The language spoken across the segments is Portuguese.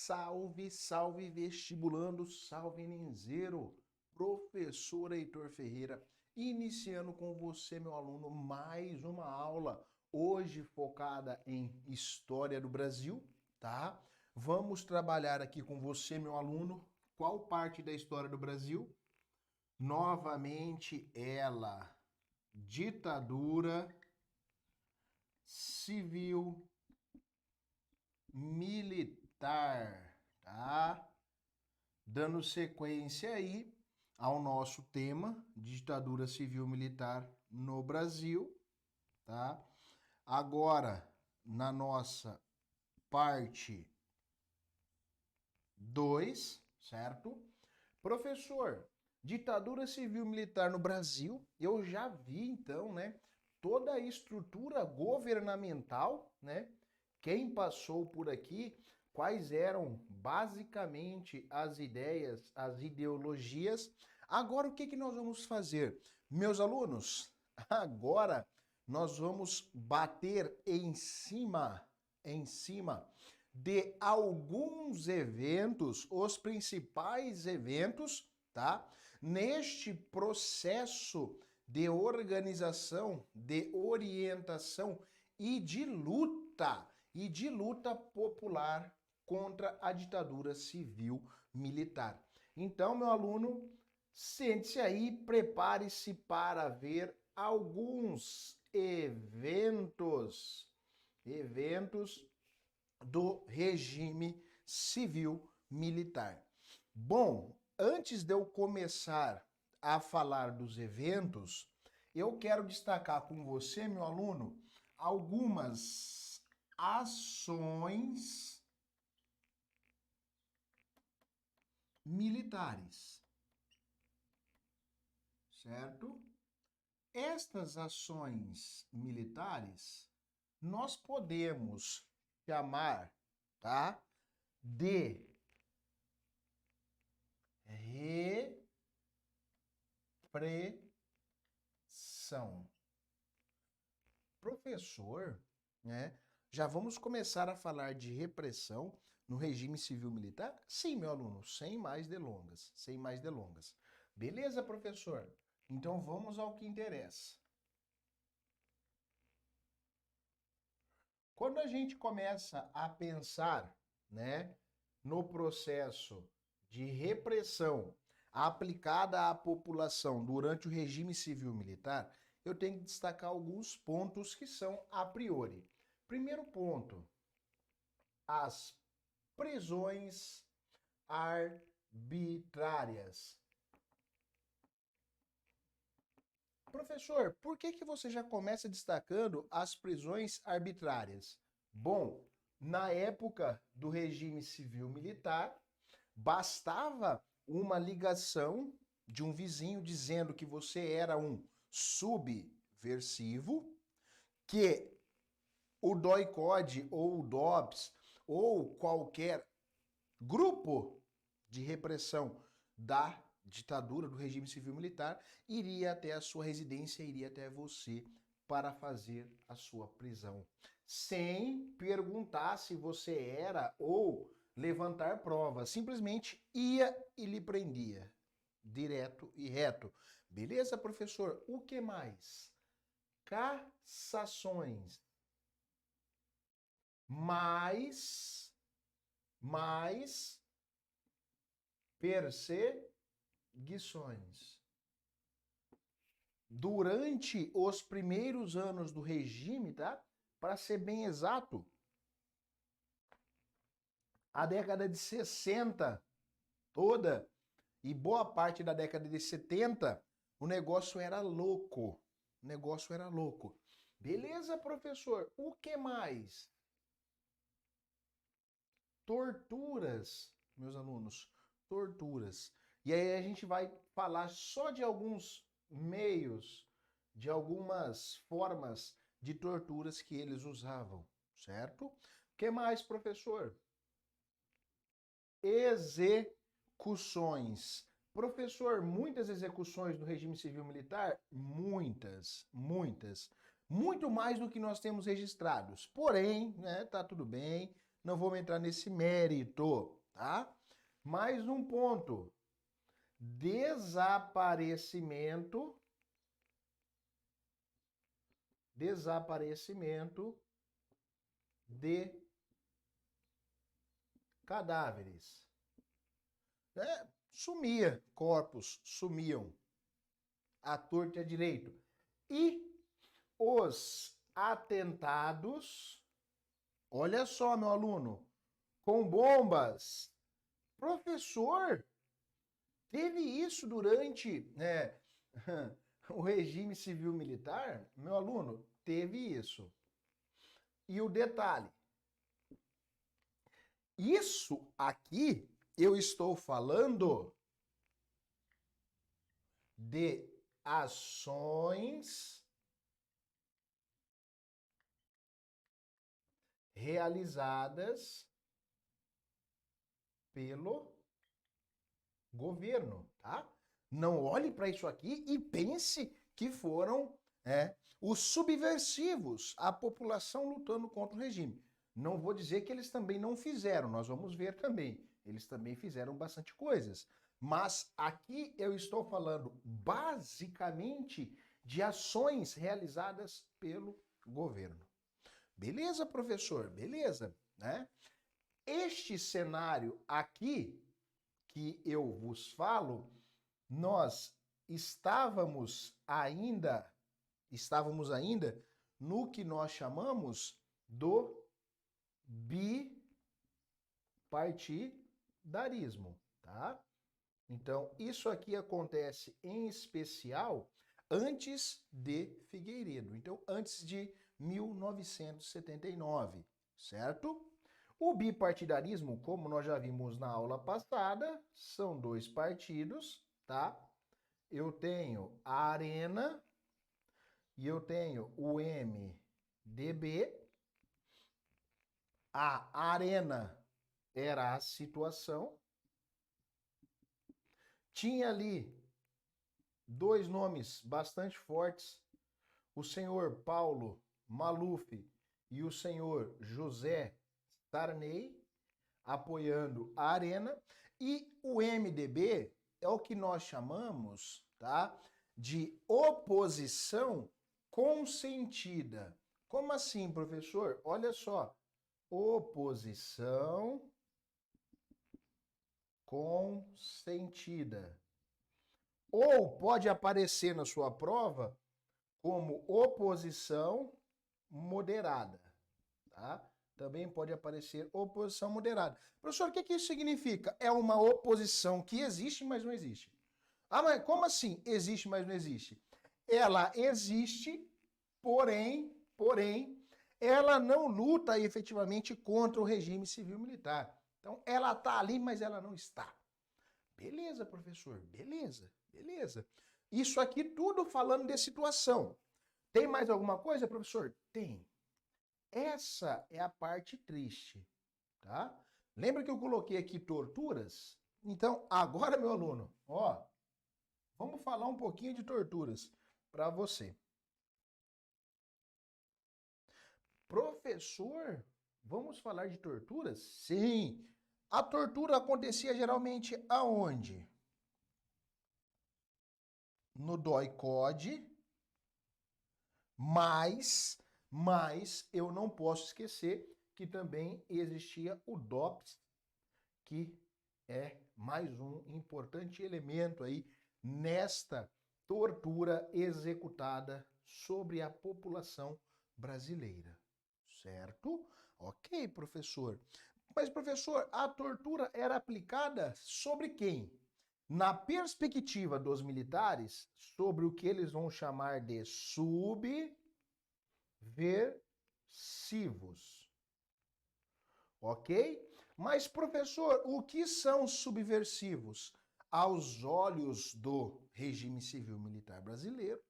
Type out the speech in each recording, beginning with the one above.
Salve, salve vestibulando, salve Enemzeiro, professor Heitor Ferreira, iniciando com você, meu aluno, mais uma aula, hoje focada em História do Brasil, tá? Vamos trabalhar aqui com você, meu aluno, qual parte da História do Brasil? Novamente ela, ditadura civil militar, tá? Dando sequência aí ao nosso tema, ditadura civil-militar no Brasil, tá? Agora, na nossa parte 2, certo? Professor, ditadura civil-militar no Brasil, eu já vi então, né, toda a estrutura governamental, né? Quem passou por aqui, quais eram basicamente as ideias, as ideologias. Agora o que nós vamos fazer? Meus alunos, agora nós vamos bater em cima de alguns eventos, os principais eventos, tá? Neste processo de organização, de orientação e de luta popular contra a ditadura civil-militar. Então, meu aluno, sente-se aí, prepare-se para ver alguns eventos do regime civil-militar. Bom, antes de eu começar a falar dos eventos, eu quero destacar com você, meu aluno, algumas ações militares, certo? Estas ações militares nós podemos chamar, tá, de repressão. Professor, né? Já vamos começar a falar de repressão no regime civil-militar? Sim, meu aluno, sem mais delongas, sem mais delongas. Beleza, professor? Então vamos ao que interessa. Quando a gente começa a pensar, né, no processo de repressão aplicada à população durante o regime civil-militar, eu tenho que destacar alguns pontos que são a priori. Primeiro ponto, as prisões arbitrárias. Professor, por que você já começa destacando as prisões arbitrárias? Bom, na época do regime civil-militar, bastava uma ligação de um vizinho dizendo que você era um subversivo, que o DOI-CODE ou o DOPS ou qualquer grupo de repressão da ditadura do regime civil-militar iria até a sua residência, iria até você para fazer a sua prisão, sem perguntar se você era ou levantar provas, simplesmente ia e lhe prendia, direto e reto. Beleza, professor? O que mais? Cassações. Mais perseguições. Durante os primeiros anos do regime, tá? Para ser bem exato, a década de 60 toda e boa parte da década de 70, o negócio era louco. O negócio era louco. Beleza, professor? O que mais? Torturas, meus alunos, torturas. E aí a gente vai falar só de alguns meios, de algumas formas de torturas que eles usavam, certo? O que mais, professor? Execuções. Professor, muitas execuções do regime civil-militar? Muitas, muitas. Muito mais do que nós temos registrados. Porém, né, tá tudo bem, não vamos entrar nesse mérito. tá? Mais um ponto. Desaparecimento de cadáveres. Sumia, corpos sumiam, à torta e à direito. E os atentados, olha só, meu aluno, com bombas. Professor, teve isso durante o regime civil-militar? Meu aluno, teve isso. E o detalhe, isso aqui eu estou falando de ações realizadas pelo governo, tá? Não olhe para isso aqui e pense que foram os subversivos, a população lutando contra o regime. Não vou dizer que eles também não fizeram, nós vamos ver também. Eles também fizeram bastante coisas. Mas aqui eu estou falando basicamente de ações realizadas pelo governo. Beleza, professor? Beleza, né? Este cenário aqui que eu vos falo, nós estávamos ainda no que nós chamamos do bipartidarismo, tá? Então, isso aqui acontece em especial antes de Figueiredo, então antes de 1979, certo? O bipartidarismo, como nós já vimos na aula passada, são dois partidos, tá? Eu tenho a Arena e eu tenho o MDB. A Arena era a situação. Tinha ali dois nomes bastante fortes, o senhor Paulo Maluf e o senhor José Sarney, apoiando a Arena, e o MDB é o que nós chamamos, tá, de oposição consentida. Como assim, professor? Olha só, oposição consentida. Ou pode aparecer na sua prova como oposição moderada, tá? Também pode aparecer oposição moderada. Professor, o que isso significa? É uma oposição que existe, mas não existe. Ah, mas como assim existe, mas não existe? Ela existe, porém, ela não luta efetivamente contra o regime civil-militar. Então, ela está ali, mas ela não está. Beleza, professor, beleza, beleza. Isso aqui tudo falando de situação. Tem mais alguma coisa, professor? Tem. Essa é a parte triste, tá? Lembra que eu coloquei aqui torturas? Então, agora, meu aluno, ó, vamos falar um pouquinho de torturas para você. Professor, vamos falar de torturas? Sim. A tortura acontecia geralmente aonde? No DOI-CODE, mas eu não posso esquecer que também existia o DOPS, que é mais um importante elemento aí nesta tortura executada sobre a população brasileira, certo? Ok, professor. Mas, professor, a tortura era aplicada sobre quem? Na perspectiva dos militares, sobre o que eles vão chamar de subversivos. Ok? Mas, professor, o que são subversivos? Aos olhos do regime civil-militar brasileiro,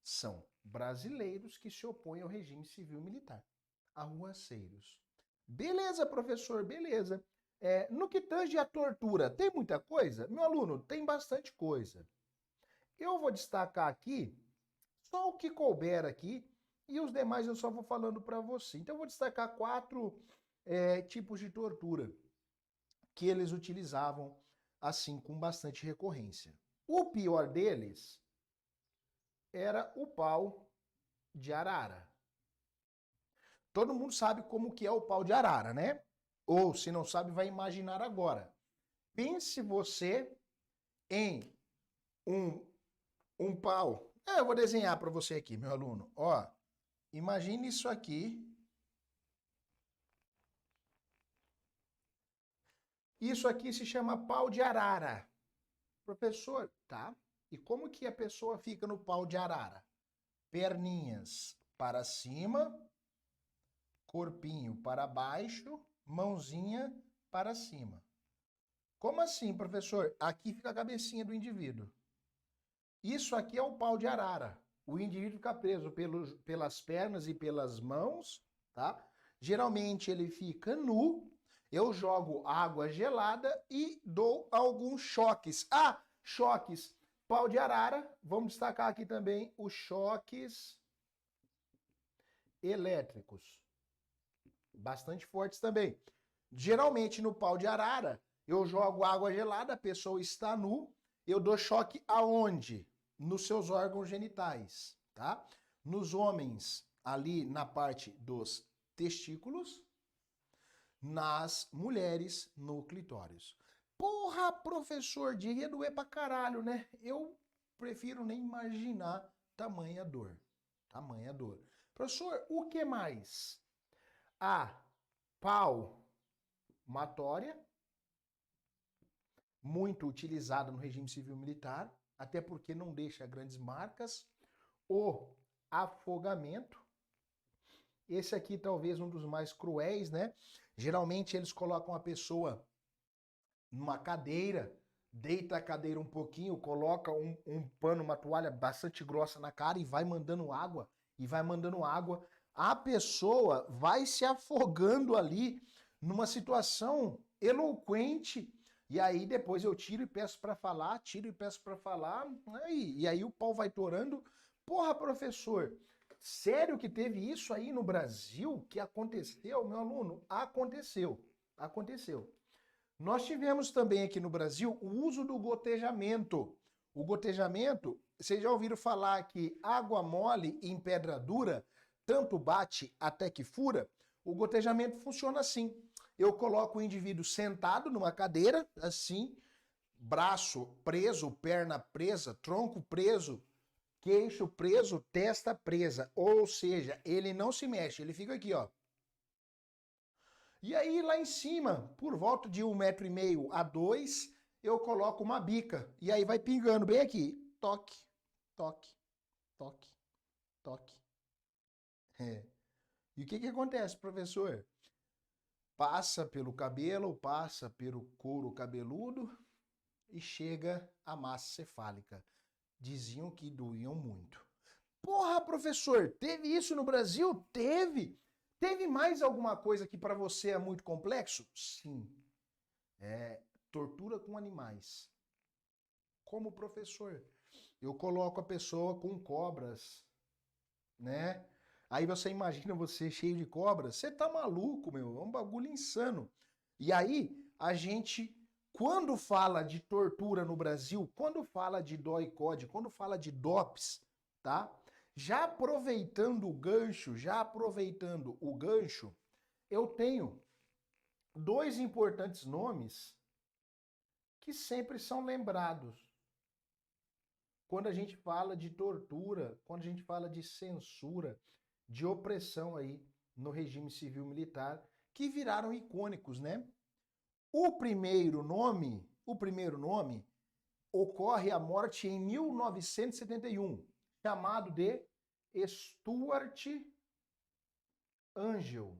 são brasileiros que se opõem ao regime civil-militar, arruaceiros. Beleza, professor, beleza. No que tange a tortura, tem muita coisa? Meu aluno, tem bastante coisa. Eu vou destacar aqui só o que couber aqui e os demais eu só vou falando para você. Então, eu vou destacar 4 tipos de tortura que eles utilizavam assim com bastante recorrência. O pior deles era o pau de arara. Todo mundo sabe como que é o pau de arara, né? Ou se não sabe, vai imaginar agora. Pense você em um pau. Eu vou desenhar para você aqui, meu aluno. Ó, imagine isso aqui. Isso aqui se chama pau de arara. Professor, tá? E como que a pessoa fica no pau de arara? Perninhas para cima, corpinho para baixo, mãozinha para cima. Como assim, professor? Aqui fica a cabecinha do indivíduo. Isso aqui é o pau de arara. O indivíduo fica preso pelas pernas e pelas mãos, tá? Geralmente ele fica nu. Eu jogo água gelada e dou alguns choques. Ah, choques. Pau de arara. Vamos destacar aqui também os choques elétricos. Bastante fortes também. Geralmente no pau de arara, eu jogo água gelada, a pessoa está nu, eu dou choque aonde? Nos seus órgãos genitais, tá? Nos homens, ali na parte dos testículos, nas mulheres, no clitóris. Porra, professor, devia doer pra caralho, né? Eu prefiro nem imaginar tamanha dor. Tamanha dor. Professor, o que mais? A palmatória, muito utilizada no regime civil militar, até porque não deixa grandes marcas. O afogamento, esse aqui talvez um dos mais cruéis, né? Geralmente eles colocam a pessoa numa cadeira, deita a cadeira um pouquinho, coloca um pano, uma toalha bastante grossa na cara e vai mandando água, e vai mandando água. A pessoa vai se afogando ali numa situação eloquente, e aí depois eu tiro e peço para falar, tiro e peço para falar, e aí o pau vai torando. Porra, professor, sério que teve isso aí no Brasil que aconteceu, meu aluno? Aconteceu, aconteceu. Nós tivemos também aqui no Brasil o uso do gotejamento. O gotejamento, vocês já ouviram falar que água mole em pedra dura tanto bate até que fura? O gotejamento funciona assim. Eu coloco o indivíduo sentado numa cadeira, assim, braço preso, perna presa, tronco preso, queixo preso, testa presa. Ou seja, ele não se mexe, ele fica aqui, ó. E aí lá em cima, por volta de 1,5 m a 2, eu coloco uma bica. E aí vai pingando bem aqui. Toque, toque, toque, toque. É. E o que acontece, professor? Passa pelo cabelo, passa pelo couro cabeludo e chega a massa cefálica. Diziam que doíam muito. Porra, professor, teve isso no Brasil? Teve! Teve mais alguma coisa que para você é muito complexo? Sim. Tortura com animais. Como professor, eu coloco a pessoa com cobras, né? Aí você imagina você cheio de cobras, você tá maluco, meu, é um bagulho insano. E aí, a gente, quando fala de tortura no Brasil, quando fala de DOI-CODE, quando fala de DOPS, tá? Já aproveitando o gancho, eu tenho dois importantes nomes que sempre são lembrados quando a gente fala de tortura, quando a gente fala de censura, de opressão aí no regime civil militar, que viraram icônicos, né? O primeiro nome ocorre a morte em 1971, chamado de Stuart Angel.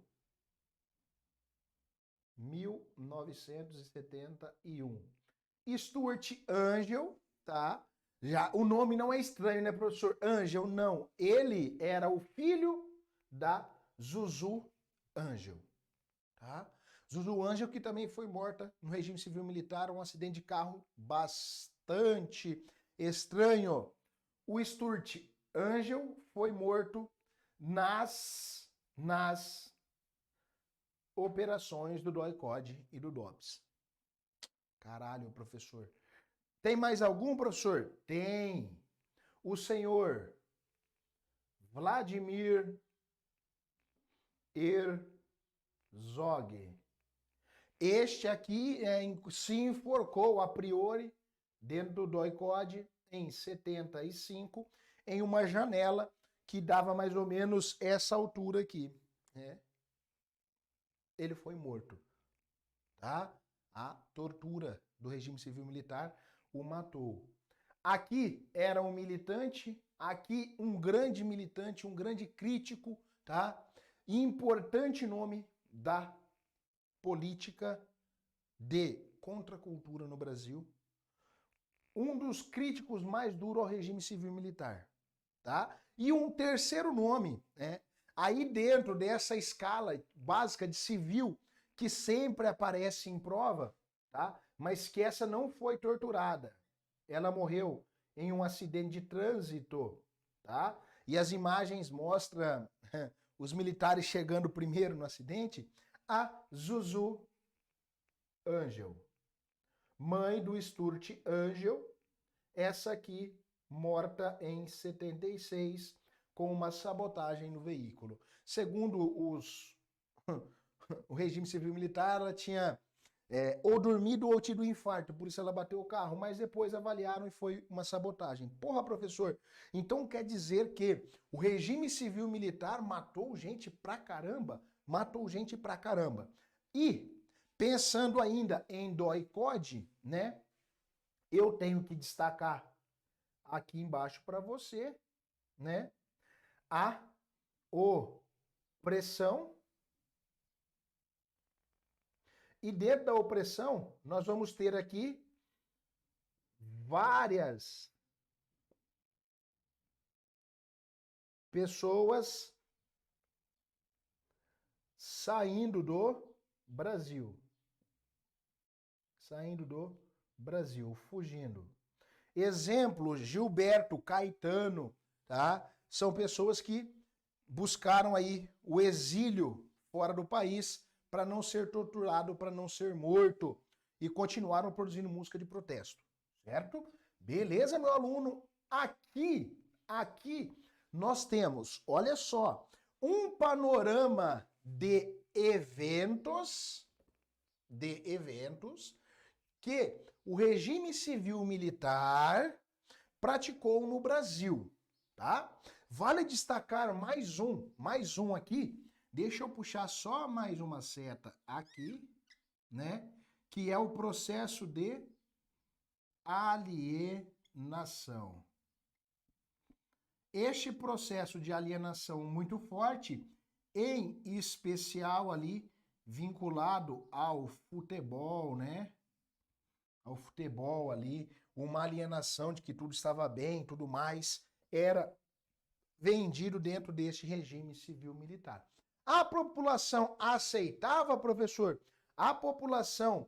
1971. Stuart Angel, tá? Já o nome não é estranho, né, professor? Angel, não. Ele era o filho da Zuzu Angel, tá? Zuzu Angel, que também foi morta no regime civil militar, um acidente de carro bastante estranho. O Stuart Angel foi morto nas operações do DOI-CODE e do DOPS. Caralho, professor. Tem mais algum, professor? Tem. O senhor Vladimir Herzog. Este aqui se enforcou a priori dentro do DOI-CODE em 75 em uma janela que dava mais ou menos essa altura aqui. Né? Ele foi morto. Tá? A tortura do regime civil militar o matou. Aqui era um militante, aqui um grande militante, um grande crítico, tá? Importante nome da política de contracultura no Brasil. Um dos críticos mais duros ao regime civil militar, tá? E um terceiro nome, né? Aí dentro dessa escala básica de civil que sempre aparece em prova, tá? Mas que essa não foi torturada. Ela morreu em um acidente de trânsito, tá? E as imagens mostram os militares chegando primeiro no acidente, a Zuzu Angel, mãe do Sturt Angel, essa aqui morta em 76 com uma sabotagem no veículo. Segundo o regime civil militar, ela tinha ou dormido ou tido infarto, por isso ela bateu o carro, mas depois avaliaram e foi uma sabotagem. Porra, professor, então quer dizer que o regime civil militar matou gente pra caramba? Matou gente pra caramba. E, pensando ainda em DOI-CODE, né, eu tenho que destacar aqui embaixo para você, né, a opressão. E dentro da opressão, nós vamos ter aqui várias pessoas saindo do Brasil. Saindo do Brasil, fugindo. Exemplo, Gilberto, Caetano, tá? São pessoas que buscaram aí o exílio fora do país para não ser torturado, para não ser morto, e continuaram produzindo música de protesto, certo? Beleza, meu aluno? Aqui nós temos, olha só, um panorama de eventos que o regime civil militar praticou no Brasil, tá? Vale destacar mais um aqui. Deixa eu puxar só mais uma seta aqui, né? Que é o processo de alienação. Este processo de alienação muito forte, em especial ali vinculado ao futebol, né? Ao futebol ali, uma alienação de que tudo estava bem, tudo mais, era vendido dentro deste regime civil militar. A população aceitava, professor? A população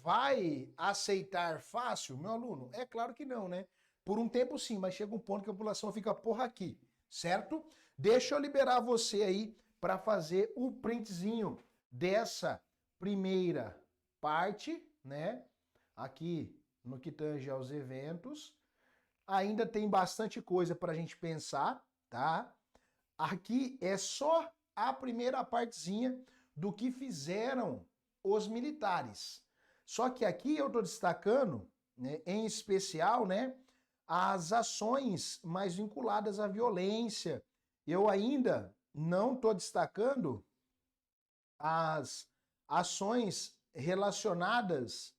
vai aceitar fácil, meu aluno? É claro que não, né? Por um tempo sim, mas chega um ponto que a população fica porra aqui, certo? Deixa eu liberar você aí para fazer o printzinho dessa primeira parte, né? Aqui no que tange aos eventos. Ainda tem bastante coisa para a gente pensar, tá? Aqui é só a primeira partezinha do que fizeram os militares. Só que aqui eu estou destacando, né, em especial, né, as ações mais vinculadas à violência. Eu ainda não estou destacando as ações relacionadas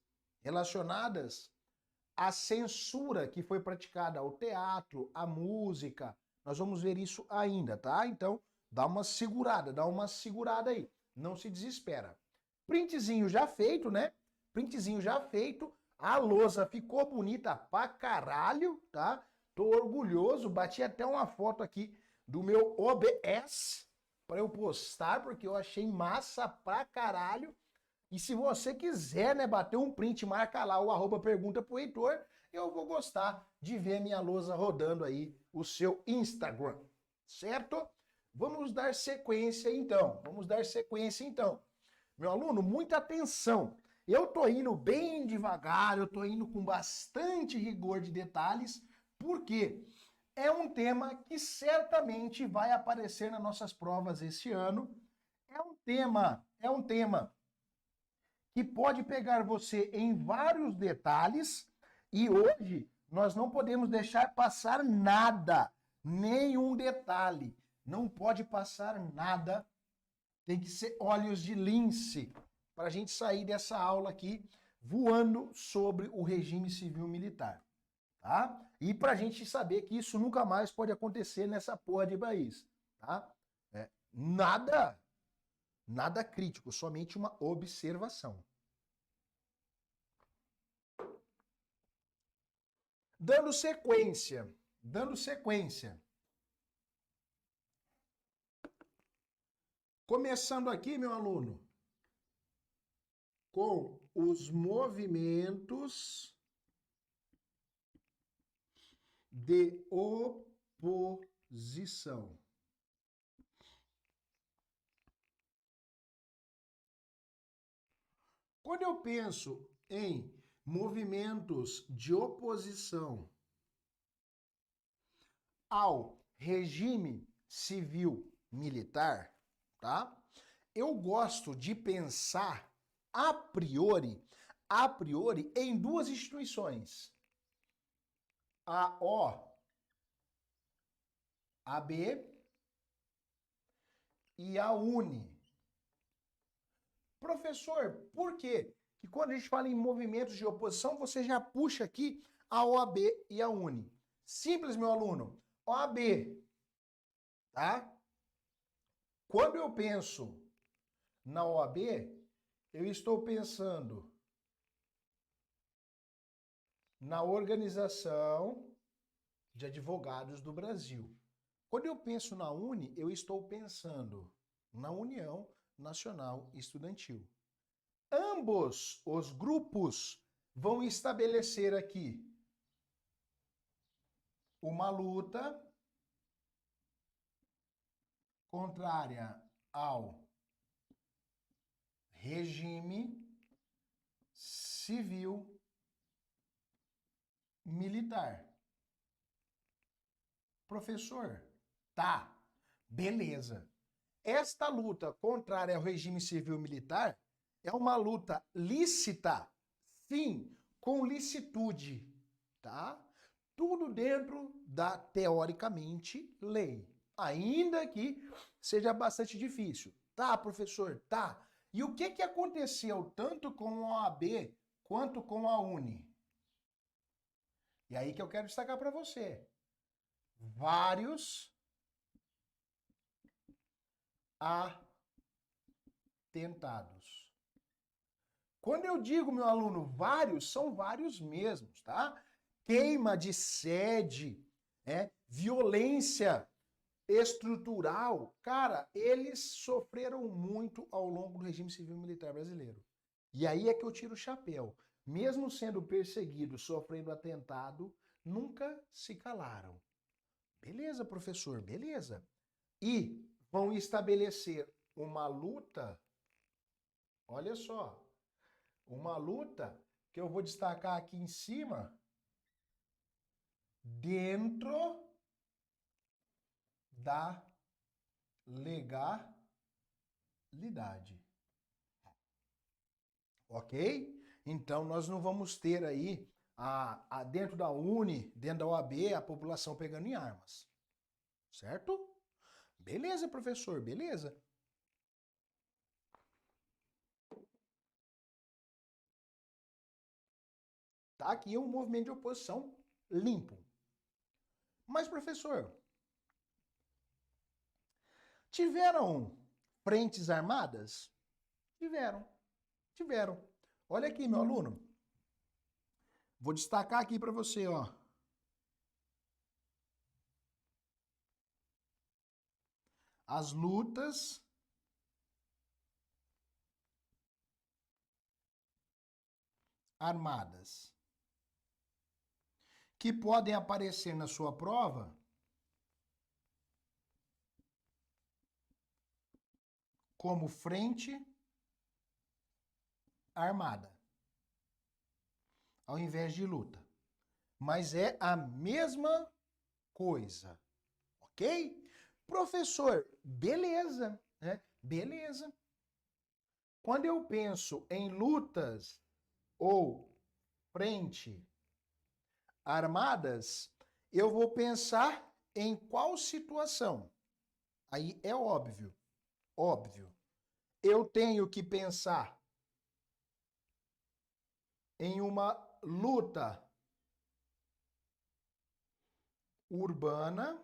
à censura que foi praticada ao teatro, à música. Nós vamos ver isso ainda, tá? Então, dá uma segurada aí. Não se desespera. Printzinho já feito, né? Printzinho já feito. A lousa ficou bonita pra caralho, tá? Tô orgulhoso. Bati até uma foto aqui do meu OBS para eu postar, porque eu achei massa pra caralho. E se você quiser, né, bater um print, marca lá o @pergunta pro Heitor, eu vou gostar de ver minha lousa rodando aí o seu Instagram, certo? Vamos dar sequência então, Meu aluno, muita atenção. Eu tô indo bem devagar, eu tô indo com bastante rigor de detalhes, porque é um tema que certamente vai aparecer nas nossas provas esse ano. É um tema que pode pegar você em vários detalhes e hoje nós não podemos deixar passar nada, nenhum detalhe. Não pode passar nada, tem que ser olhos de lince para a gente sair dessa aula aqui voando sobre o regime civil militar, tá? E para a gente saber que isso nunca mais pode acontecer nessa porra de país, tá? Nada crítico, somente uma observação. Dando sequência. Começando aqui, meu aluno, com os movimentos de oposição. Quando eu penso em movimentos de oposição ao regime civil militar, tá? Eu gosto de pensar a priori em duas instituições. A OAB e a UNE. Professor, por quê? Que quando a gente fala em movimentos de oposição, você já puxa aqui a OAB e a UNE. Simples, meu aluno. OAB, tá? Quando eu penso na OAB, eu estou pensando na Organização de Advogados do Brasil. Quando eu penso na UNE, eu estou pensando na União Nacional Estudantil. Ambos os grupos vão estabelecer aqui uma luta contrária ao regime civil militar. Professor, tá, beleza. Esta luta contrária ao regime civil militar é uma luta lícita, sim, com licitude, tá? Tudo dentro da, teoricamente, lei. Ainda que seja bastante difícil. Tá, professor? Tá. E o que aconteceu tanto com a OAB quanto com a UNE? E aí que eu quero destacar para você. Vários atentados. Quando eu digo, meu aluno, vários, são vários mesmos, tá? Queima de sede, violência estrutural, cara, eles sofreram muito ao longo do regime civil militar brasileiro. E aí é que eu tiro o chapéu. Mesmo sendo perseguidos, sofrendo atentado, nunca se calaram. Beleza, professor, beleza. E vão estabelecer uma luta, olha só, uma luta que eu vou destacar aqui em cima, dentro da legalidade. Ok? Então nós não vamos ter aí dentro da UNE, dentro da OAB, a população pegando em armas. Certo? Beleza, professor, beleza. Tá aqui um movimento de oposição limpo. Mas, professor, tiveram frentes armadas? Tiveram. Olha aqui, meu aluno. Vou destacar aqui para você, ó. As lutas armadas que podem aparecer na sua prova como frente armada. ao invés de luta. Mas é a mesma coisa, ok? Professor, beleza, né? Beleza. Quando eu penso em lutas ou frente armadas, eu vou pensar em qual situação? Aí é óbvio, óbvio. Eu tenho que pensar em uma luta urbana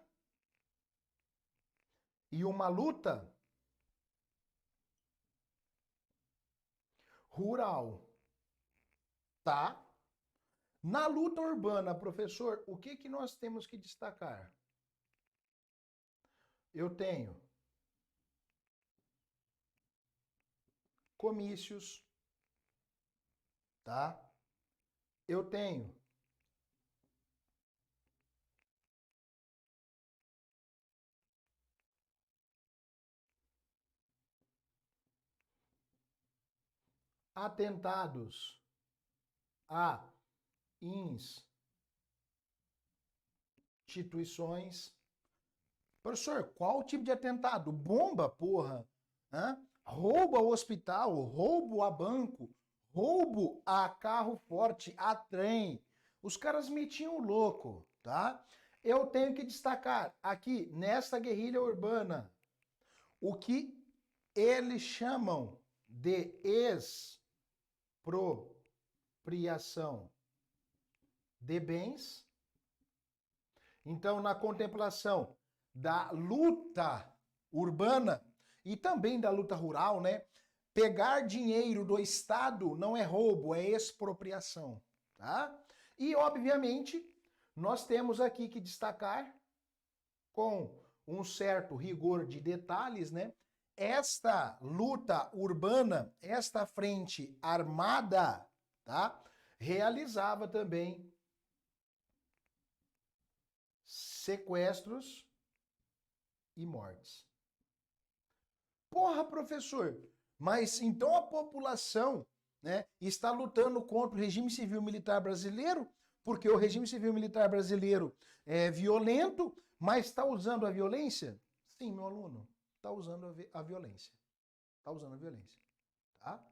e uma luta rural, tá? Na luta urbana, professor, o que nós temos que destacar? Eu tenho comícios, tá? Eu tenho atentados a instituições. Professor, qual tipo de atentado? Bomba, porra? Hã? Roubo ao hospital, roubo a banco, roubo a carro forte, a trem. Os caras metiam o louco, tá? Eu tenho que destacar aqui, nesta guerrilha urbana, o que eles chamam de expropriação de bens. Então, na contemplação da luta urbana e também da luta rural, né? Pegar dinheiro do Estado não é roubo, é expropriação, tá? E, obviamente, nós temos aqui que destacar, com um certo rigor de detalhes, né? Esta luta urbana, esta frente armada, tá? Realizava também sequestros e mortes. Porra, professor, mas então a população, né, está lutando contra o regime civil militar brasileiro, porque o regime civil militar brasileiro é violento, mas está usando a violência? Sim, meu aluno, está usando a violência. Está usando a violência, tá?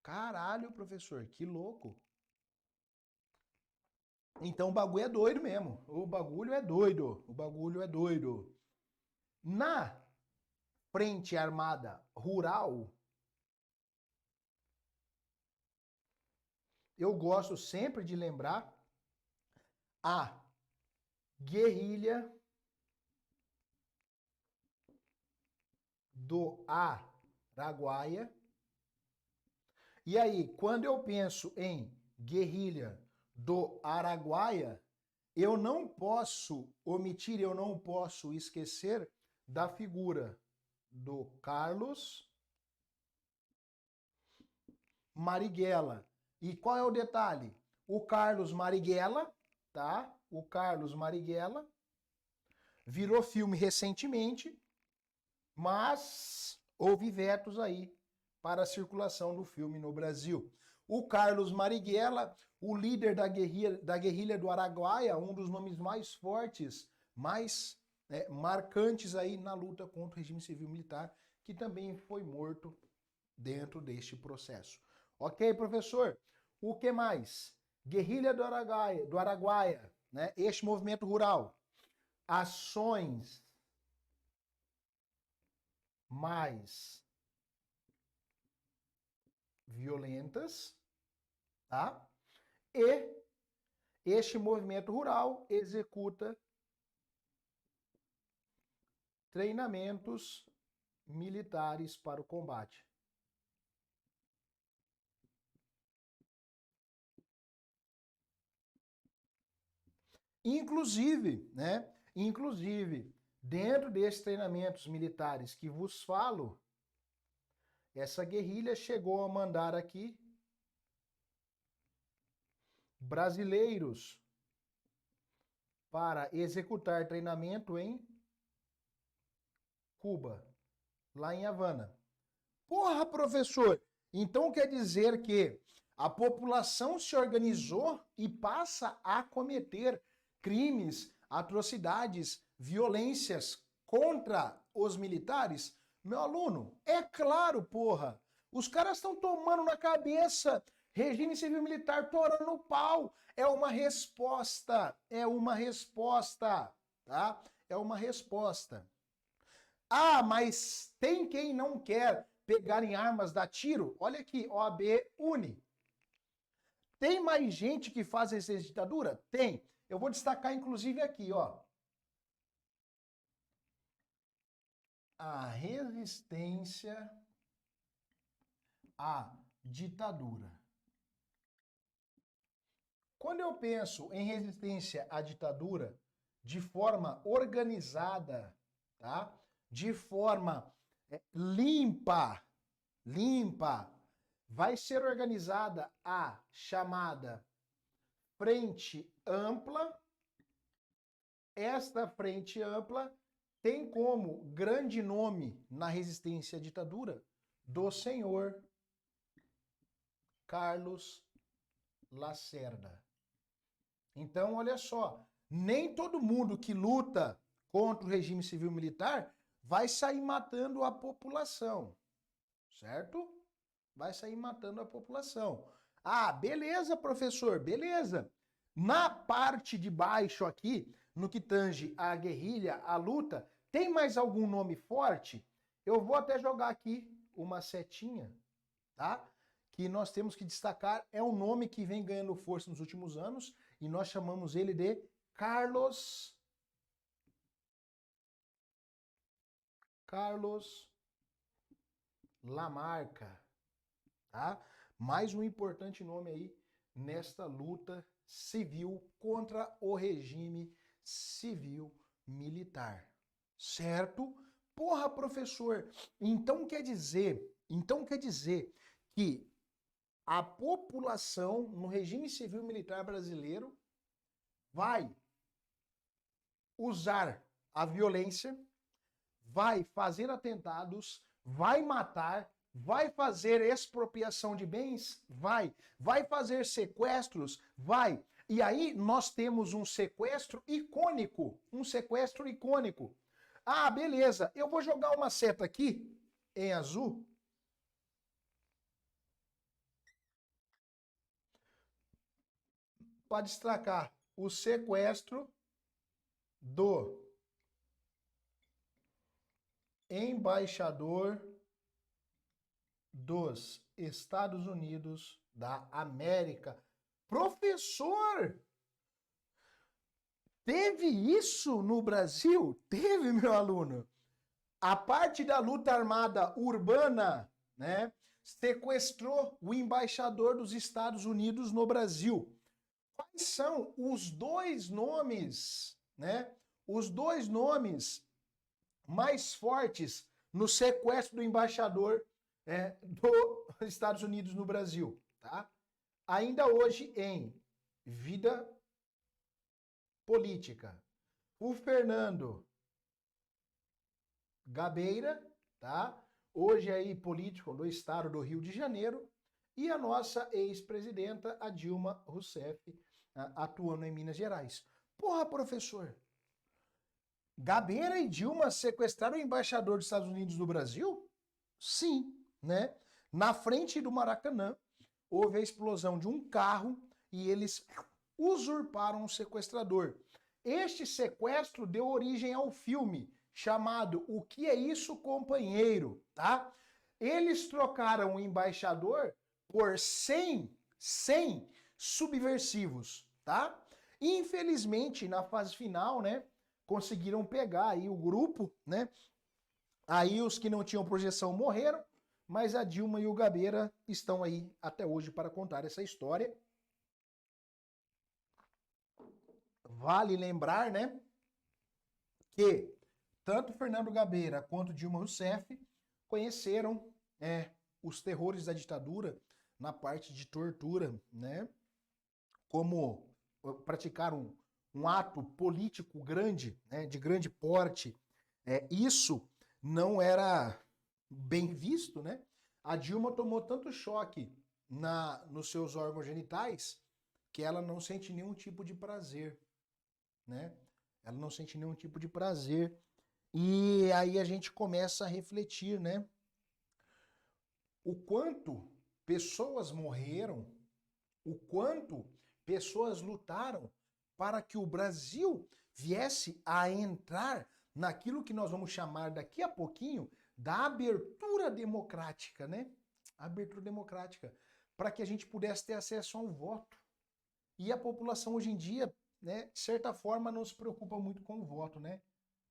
Caralho, professor, que louco. Então o bagulho é doido mesmo. O bagulho é doido. O bagulho é doido. Na frente armada rural, eu gosto sempre de lembrar a guerrilha do Araguaia. E aí, quando eu penso em guerrilha do Araguaia, eu não posso omitir, eu não posso esquecer da figura do Carlos Marighella. E qual é o detalhe? O Carlos Marighella, tá? O Carlos Marighella virou filme recentemente, mas houve vetos aí para a circulação do filme no Brasil. O Carlos Marighella, o líder da guerrilha do Araguaia, um dos nomes mais fortes, mais marcantes aí na luta contra o regime civil militar, que também foi morto dentro deste processo. Ok, professor? O que mais? Guerrilha do Araguaia, né? Este movimento rural. Ações mais violentas, tá? E este movimento rural executa treinamentos militares para o combate. Inclusive, né? Inclusive, dentro desses treinamentos militares que vos falo, essa guerrilha chegou a mandar aqui brasileiros para executar treinamento em Cuba, lá em Havana. Porra, professor! Então quer dizer que A população se organizou e passa a cometer crimes, atrocidades, violências contra os militares? Meu aluno, é claro, porra. Os caras estão tomando na cabeça. Regime civil militar torando o pau. É uma resposta. É uma resposta. Tá? É uma resposta. Ah, mas tem quem não quer pegar em armas, dar tiro? Olha aqui, OAB une. Tem mais gente que faz resistência à ditadura? Tem. Eu vou destacar, inclusive, aqui, ó. A resistência à ditadura. Quando eu penso em resistência à ditadura de forma organizada, tá? De forma limpa, vai ser organizada a chamada frente ampla. Esta frente ampla tem como grande nome na resistência à ditadura do senhor Carlos Lacerda. Então, olha só, nem todo mundo que luta contra o regime civil militar vai sair matando a população, certo? Vai sair matando a população. Ah, beleza, professor, beleza. Na parte de baixo aqui, no que tange a guerrilha, a luta, tem mais algum nome forte? Eu vou até jogar aqui uma setinha, tá? Que nós temos que destacar, é um nome que vem ganhando força nos últimos anos e nós chamamos ele de Carlos Lamarca, tá? Mais um importante nome aí nesta luta civil contra o regime civil militar, certo? Porra, professor, então quer dizer que a população no regime civil militar brasileiro vai usar a violência, vai fazer atentados, vai matar, vai fazer expropriação de bens? Vai fazer sequestros? Vai. E aí nós temos um sequestro icônico, Ah, beleza, eu vou jogar uma seta aqui, em azul, para destacar o sequestro do embaixador dos Estados Unidos da América. Professor, teve isso no Brasil? Teve, meu aluno. A parte da luta armada urbana, né, sequestrou o embaixador dos Estados Unidos no Brasil. Quais são os dois nomes, né? Os dois nomes mais fortes no sequestro do embaixador dos Estados Unidos no Brasil, tá? Ainda hoje em vida política. O Fernando Gabeira, tá? Hoje aí político do estado do Rio de Janeiro, e a nossa ex-presidenta, a Dilma Rousseff, atuando em Minas Gerais. Porra, professor, Gabeira e Dilma sequestraram o embaixador dos Estados Unidos no Brasil? Sim, né? Na frente do Maracanã, houve a explosão de um carro e eles usurparam o sequestrador. Este sequestro deu origem ao filme chamado O Que É Isso, Companheiro, tá? Eles trocaram o embaixador por 100 subversivos, tá? Infelizmente, na fase final, né, conseguiram pegar aí o grupo, né? Aí os que não tinham projeção morreram, mas a Dilma e o Gabeira estão aí até hoje para contar essa história. Vale lembrar, né, que tanto Fernando Gabeira quanto Dilma Rousseff conheceram os terrores da ditadura na parte de tortura, né? Como praticaram um ato político grande, né, de grande porte. Isso não era bem visto, né? A Dilma tomou tanto choque nos seus órgãos genitais que ela não sente nenhum tipo de prazer, né? Ela não sente nenhum tipo de prazer. E aí a gente começa a refletir, né? O quanto pessoas morreram, o quanto pessoas lutaram para que o Brasil viesse a entrar naquilo que nós vamos chamar daqui a pouquinho da abertura democrática, né? Abertura democrática, para que a gente pudesse ter acesso ao voto. E a população hoje em dia, né, de certa forma, não se preocupa muito com o voto, né?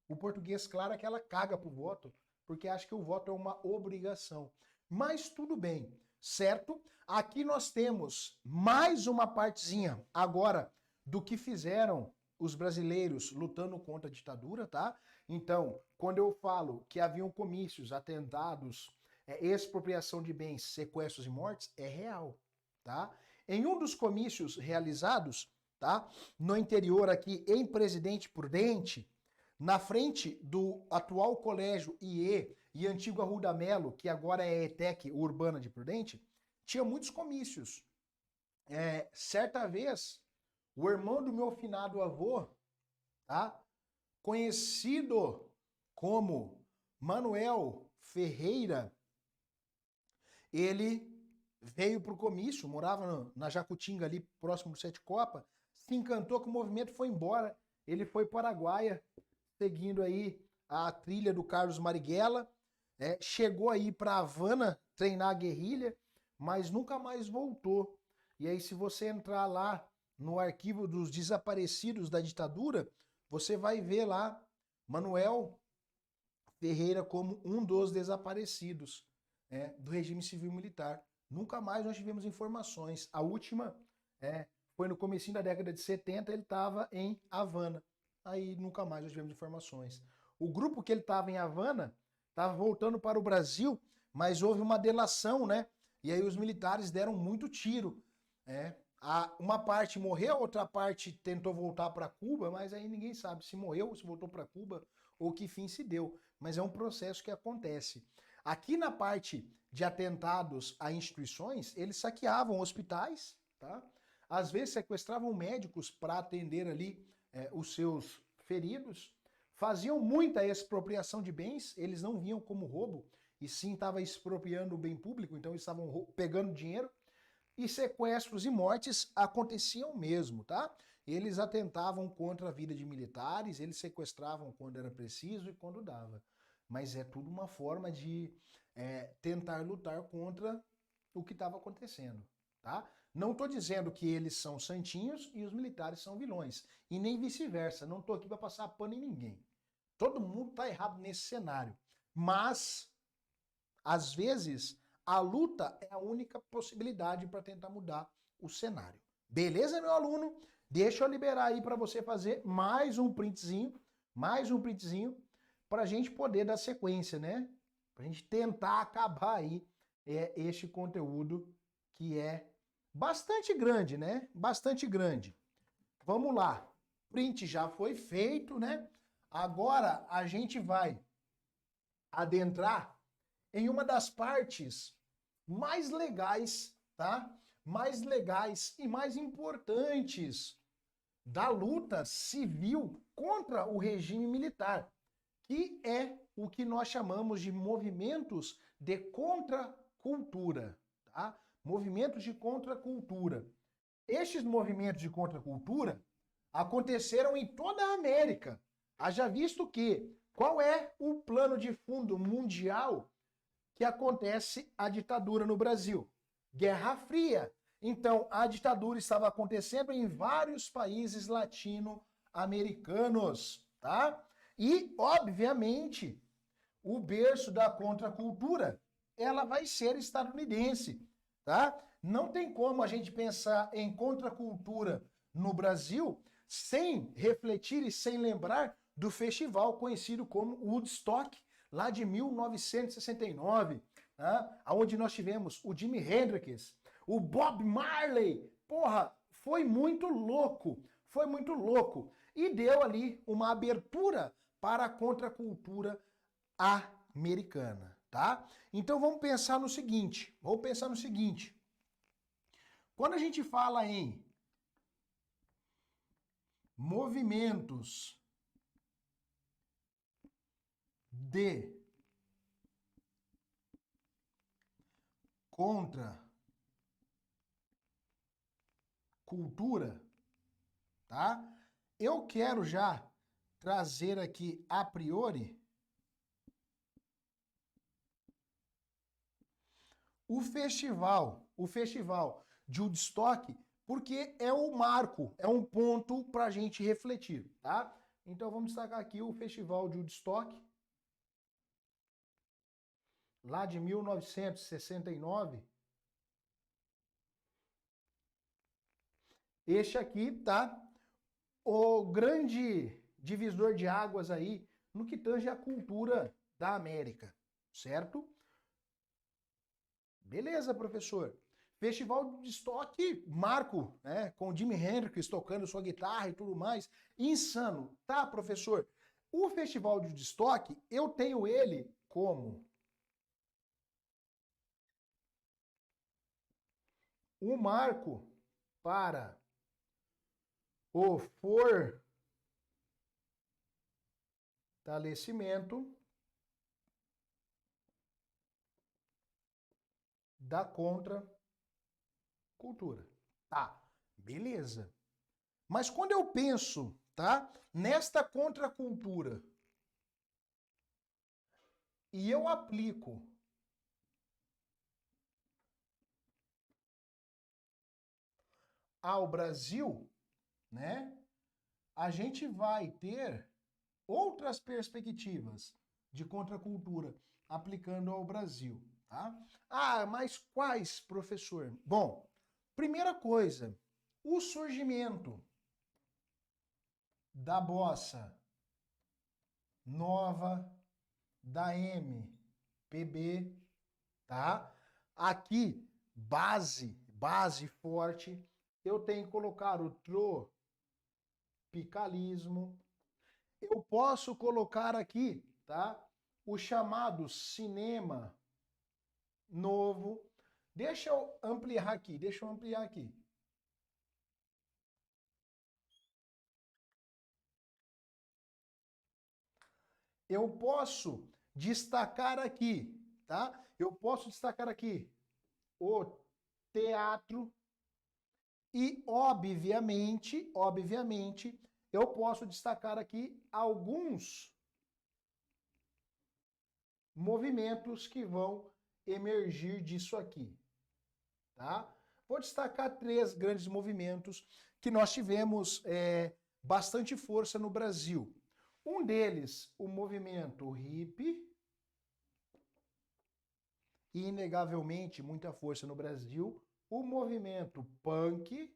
O português, claro, é que ela caga pro voto, porque acha que o voto é uma obrigação. Mas tudo bem, certo? Aqui nós temos mais uma partezinha agora do que fizeram os brasileiros lutando contra a ditadura, tá? Então, quando eu falo que haviam comícios, atentados, expropriação de bens, sequestros e mortes, é real, tá? Em um dos comícios realizados, tá? No interior aqui, em Presidente Prudente, na frente do atual colégio IE e antigo Arruda Melo, que agora é ETEC Urbana de Prudente, tinha muitos comícios. Certa vez, o irmão do meu finado avô, tá? Conhecido como Manuel Ferreira, ele veio para o comício, morava na Jacutinga, ali próximo do Sete Copa, se encantou com o movimento, foi embora. Ele foi para Araguaia, seguindo aí a trilha do Carlos Marighella, chegou aí para Havana treinar a guerrilha, mas nunca mais voltou. E aí, se você entrar lá no arquivo dos desaparecidos da ditadura, você vai ver lá Manuel Ferreira como um dos desaparecidos do regime civil-militar. Nunca mais nós tivemos informações. A última foi no comecinho da década de 70, ele estava em Havana. Aí nunca mais nós tivemos informações. O grupo que ele estava em Havana estava voltando para o Brasil, mas houve uma delação, né? E aí os militares deram muito tiro. Uma parte morreu, outra parte tentou voltar para Cuba, mas aí ninguém sabe se morreu, se voltou para Cuba ou que fim se deu. Mas é um processo que acontece. Aqui na parte de atentados a instituições, eles saqueavam hospitais, tá? Às vezes sequestravam médicos para atender ali os seus feridos, faziam muita expropriação de bens, eles não viam como roubo, e sim estava expropriando o bem público, então eles estavam pegando dinheiro, e sequestros e mortes aconteciam mesmo, tá? Eles atentavam contra a vida de militares, eles sequestravam quando era preciso e quando dava. Mas é tudo uma forma de tentar lutar contra o que estava acontecendo, tá? Não estou dizendo que eles são santinhos e os militares são vilões. E nem vice-versa. Não estou aqui para passar pano em ninguém. Todo mundo está errado nesse cenário. Mas, às vezes, a luta é a única possibilidade para tentar mudar o cenário. Beleza, meu aluno? Deixa eu liberar aí para você fazer mais um printzinho, para a gente poder dar sequência, né? Para a gente tentar acabar aí este conteúdo que é bastante grande, né? Bastante grande. Vamos lá. Print já foi feito, né? Agora a gente vai adentrar em uma das partes mais legais, tá? Mais legais e mais importantes da luta civil contra o regime militar, que é o que nós chamamos de movimentos de contracultura, tá? Movimentos de contracultura. Estes movimentos de contracultura aconteceram em toda a América. Haja visto que qual é o plano de fundo mundial que acontece a ditadura no Brasil? Guerra Fria. Então, a ditadura estava acontecendo em vários países latino-americanos, tá? E, obviamente, o berço da contracultura, ela vai ser estadunidense, tá? Não tem como a gente pensar em contracultura no Brasil sem refletir e sem lembrar do festival conhecido como Woodstock, lá de 1969, tá? Onde nós tivemos o Jimi Hendrix, o Bob Marley. Porra, foi muito louco, e deu ali uma abertura para a contracultura americana, tá? Então vamos pensar no seguinte, Quando a gente fala em movimentos de contracultura, tá? Eu quero já trazer aqui a priori o festival de Woodstock, porque é o marco, é um ponto para a gente refletir, tá? Então vamos destacar aqui o festival de Woodstock, lá de 1969. Este aqui tá o grande divisor de águas aí no que tange a cultura da América, certo? Beleza, professor. Festival de estoque, marco, né? Com Jimi Hendrix tocando sua guitarra e tudo mais. Insano. Tá, professor? O festival de estoque, eu tenho ele como um marco para o fortalecimento da contracultura. Tá, beleza. Mas quando eu penso, tá, nesta contracultura e eu aplico ao Brasil, né, a gente vai ter outras perspectivas de contracultura aplicando ao Brasil, tá? Ah, mas quais, professor? Bom, primeira coisa, o surgimento da bossa nova, da MPB, tá? Aqui, base forte, eu tenho que colocar o tropicalismo. Eu posso colocar aqui, tá? O chamado cinema novo. Deixa eu ampliar aqui. Eu posso destacar aqui, tá? Eu posso destacar aqui o teatro e, obviamente, eu posso destacar aqui alguns movimentos que vão emergir disso aqui, tá? Vou destacar 3 grandes movimentos que nós tivemos bastante força no Brasil. Um deles, o movimento hippie, e inegavelmente muita força no Brasil. O movimento punk,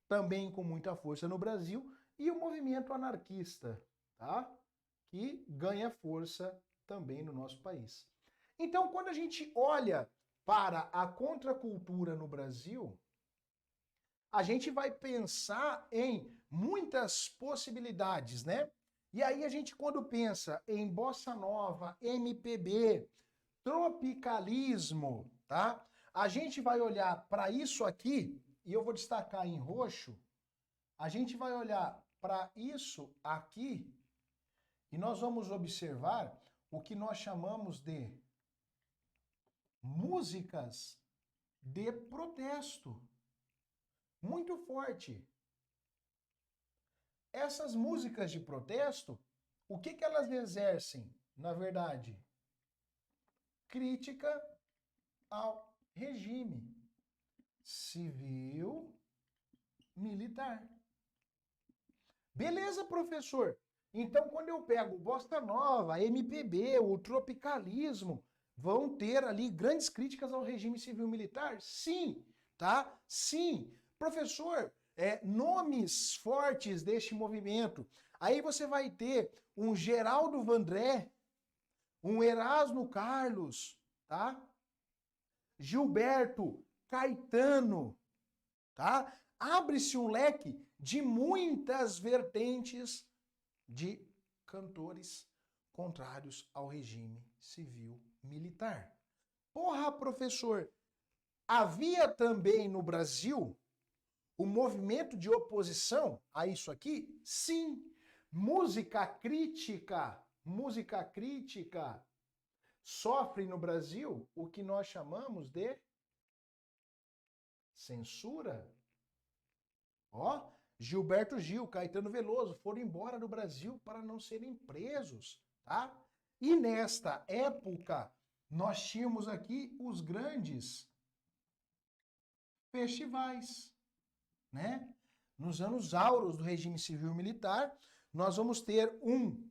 também com muita força no Brasil. E o movimento anarquista, tá? Que ganha força também no nosso país. Então, quando a gente olha para a contracultura no Brasil, a gente vai pensar em muitas possibilidades, né? E aí a gente, quando pensa em bossa nova, MPB, tropicalismo, tá? A gente vai olhar para isso aqui, e eu vou destacar em roxo, a gente vai olhar para isso aqui e nós vamos observar o que nós chamamos de músicas de protesto. Muito forte. Essas músicas de protesto, o que elas exercem? Na verdade, crítica ao regime civil militar. Beleza, professor? Então, quando eu pego bossa nova, MPB, o tropicalismo, vão ter ali grandes críticas ao regime civil militar? Sim, tá? Sim. Professor, nomes fortes deste movimento. Aí você vai ter um Geraldo Vandré, um Erasmo Carlos, tá? Gilberto, Caetano, tá? Abre-se um leque de muitas vertentes de cantores contrários ao regime civil militar. Porra, professor, Havia também no Brasil o movimento de oposição a isso aqui? Sim. Música crítica sofre no Brasil o que nós chamamos de censura. Ó, Gilberto Gil, Caetano Veloso foram embora do Brasil para não serem presos, tá? E nesta época, nós tínhamos aqui os grandes festivais, né? Nos anos áureos do regime civil e militar, nós vamos ter um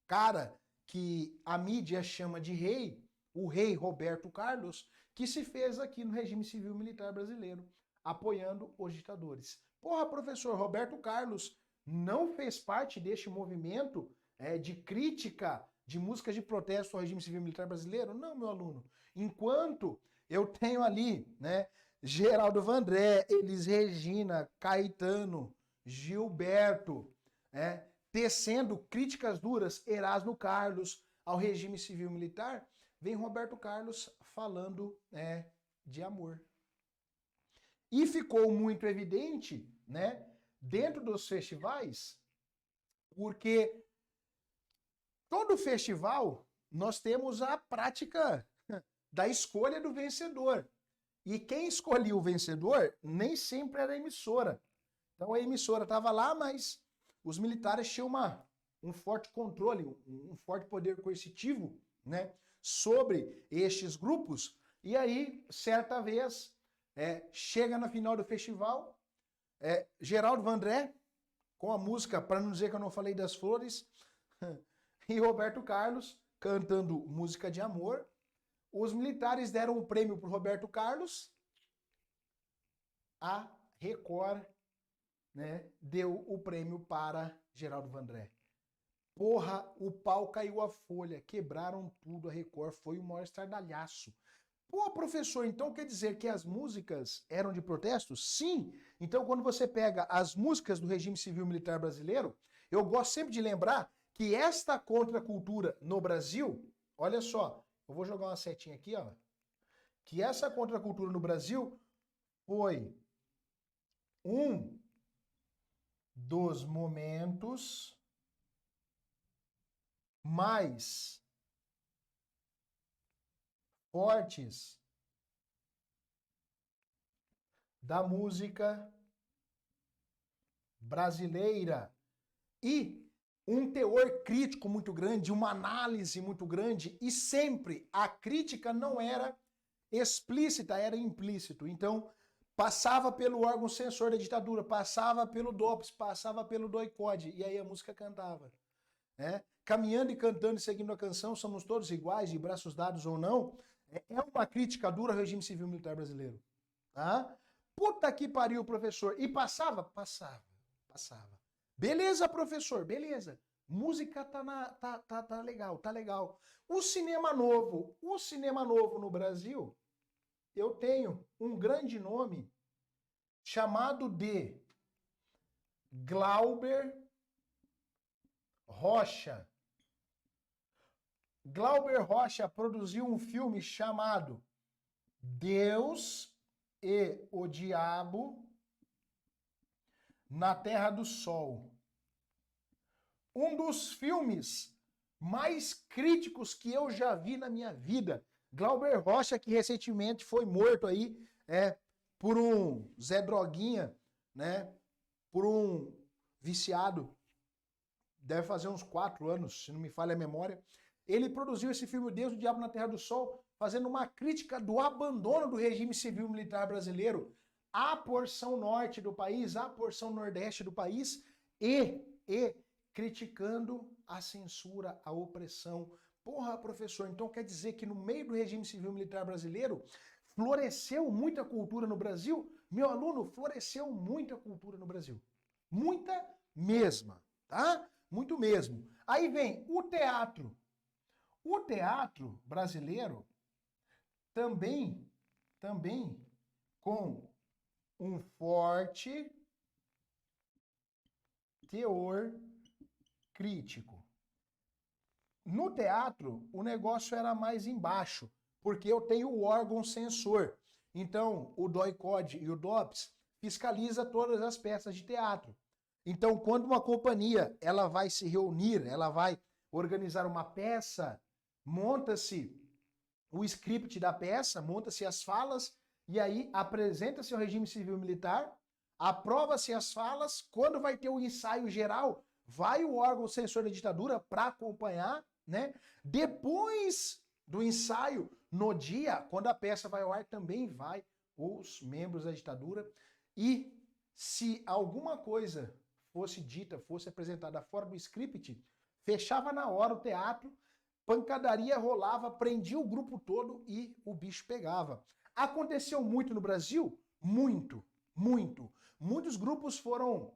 cara que a mídia chama de rei, o rei Roberto Carlos, que se fez aqui no regime civil e militar brasileiro, apoiando os ditadores. Porra, professor, Roberto Carlos não fez parte deste movimento de crítica de músicas de protesto ao regime civil e militar brasileiro? Não, meu aluno. Enquanto eu tenho ali, né, Geraldo Vandré, Elis Regina, Caetano, Gilberto, tecendo críticas duras, Erasmo Carlos, ao regime civil militar, vem Roberto Carlos falando de amor. E ficou muito evidente, né, dentro dos festivais, porque todo festival nós temos a prática da escolha do vencedor. E quem escolhia o vencedor nem sempre era a emissora. Então a emissora estava lá, mas os militares tinham um forte controle, um forte poder coercitivo, né, sobre estes grupos. E aí, certa vez, chega na final do festival, Geraldo Vandré, com a música Para Não Dizer Que Eu Não Falei das Flores, e Roberto Carlos cantando música de amor. Os militares deram o prêmio para o Roberto Carlos, a Record, né, deu o prêmio para Geraldo Vandré. Porra, o pau caiu a folha, quebraram tudo, a Record foi o maior estardalhaço. Pô, professor, então quer dizer que as músicas eram de protesto? Sim. Então quando você pega as músicas do regime civil militar brasileiro, eu gosto sempre de lembrar que esta contracultura no Brasil, olha só, eu vou jogar uma setinha aqui, ó, que essa contracultura no Brasil foi um dos momentos mais fortes da música brasileira e um teor crítico muito grande, uma análise muito grande, e sempre a crítica não era explícita, era implícito. Então, passava pelo órgão censor da ditadura, passava pelo DOPS, passava pelo DOI-CODE, e aí a música cantava. Caminhando e cantando e seguindo a canção, somos todos iguais, de braços dados ou não, é uma crítica dura ao regime civil militar brasileiro. Tá? Puta que pariu, professor. E passava? Passava. Beleza, professor, beleza. Música tá legal, tá legal. O cinema novo no Brasil, eu tenho um grande nome chamado de Glauber Rocha. Glauber Rocha produziu um filme chamado Deus e o Diabo na Terra do Sol. Um dos filmes mais críticos que eu já vi na minha vida. Glauber Rocha, que recentemente foi morto aí por um Zé Droguinha, né? Por um viciado. Deve fazer uns 4 anos, se não me falha a memória. Ele produziu esse filme Deus e o Diabo na Terra do Sol, fazendo uma crítica do abandono do regime civil militar brasileiro à porção norte do país, à porção nordeste do país e criticando a censura, a opressão. Porra, professor, então quer dizer que no meio do regime civil militar brasileiro floresceu muita cultura no Brasil? Meu aluno, floresceu muita cultura no Brasil. Muita mesma, tá? Muito mesmo. Aí vem o teatro. O teatro brasileiro também com um forte teor crítico. No teatro, o negócio era mais embaixo, porque eu tenho o órgão censor. Então, o DOI-CODE e o DOPS fiscaliza todas as peças de teatro. Então, quando uma companhia ela vai se reunir, ela vai organizar uma peça, monta-se o script da peça, monta-se as falas, e aí apresenta-se ao regime civil militar, aprova-se as falas, quando vai ter o ensaio geral, vai o órgão censor da ditadura para acompanhar, né? Depois do ensaio, no dia, quando a peça vai ao ar, também vai os membros da ditadura. E se alguma coisa fosse dita, fosse apresentada fora do script, fechava na hora o teatro, pancadaria rolava, prendia o grupo todo e o bicho pegava. Aconteceu muito no Brasil? Muito, muito. Muitos grupos foram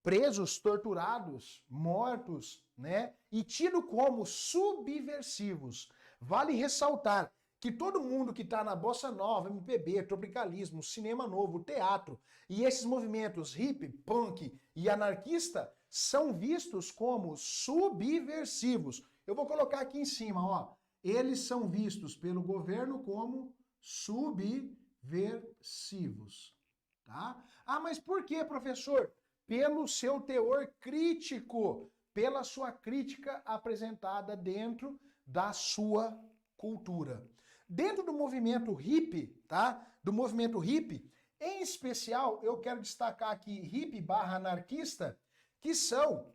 presos, torturados, mortos, né? E tido como subversivos. Vale ressaltar que todo mundo que está na bossa nova, MPB, tropicalismo, cinema novo, teatro e esses movimentos hip, punk e anarquista são vistos como subversivos. Eu vou colocar aqui em cima, ó. Eles são vistos pelo governo como subversivos, tá? Ah, mas por que, professor? Pelo seu teor crítico, pela sua crítica apresentada dentro da sua cultura. Dentro do movimento hippie, tá? Do movimento hippie, em especial, eu quero destacar aqui hippie / anarquista, que são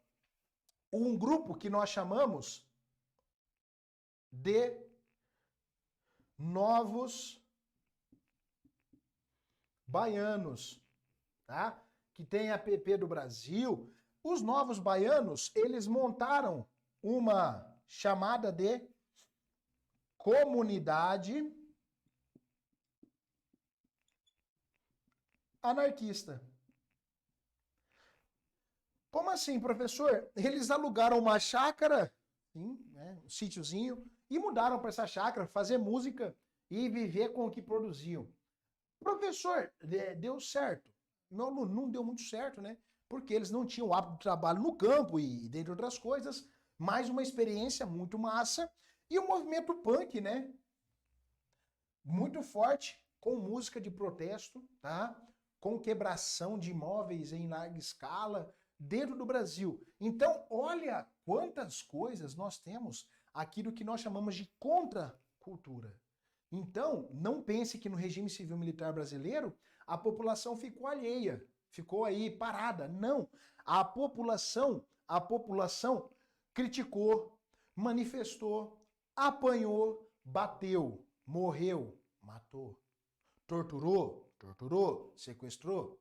um grupo que nós chamamos de novos baianos, tá? Que tem a PP do Brasil. Os novos baianos, eles montaram uma chamada de comunidade anarquista. Como assim, professor? Eles alugaram uma chácara, sim, né, um sítiozinho, e mudaram para essa chácara, fazer música e viver com o que produziam. Professor, deu certo. Meu aluno não deu muito certo, né? Porque eles não tinham o hábito de trabalho no campo e, dentre outras coisas, mais uma experiência muito massa. E o movimento punk, né? Muito forte, com música de protesto, tá? Com quebração de imóveis em larga escala dentro do Brasil. Então, olha quantas coisas nós temos aqui do que nós chamamos de contracultura. Então, não pense que no regime civil militar brasileiro a população ficou alheia, ficou aí parada. Não. A população criticou, manifestou, apanhou, bateu, morreu, matou, torturou, sequestrou,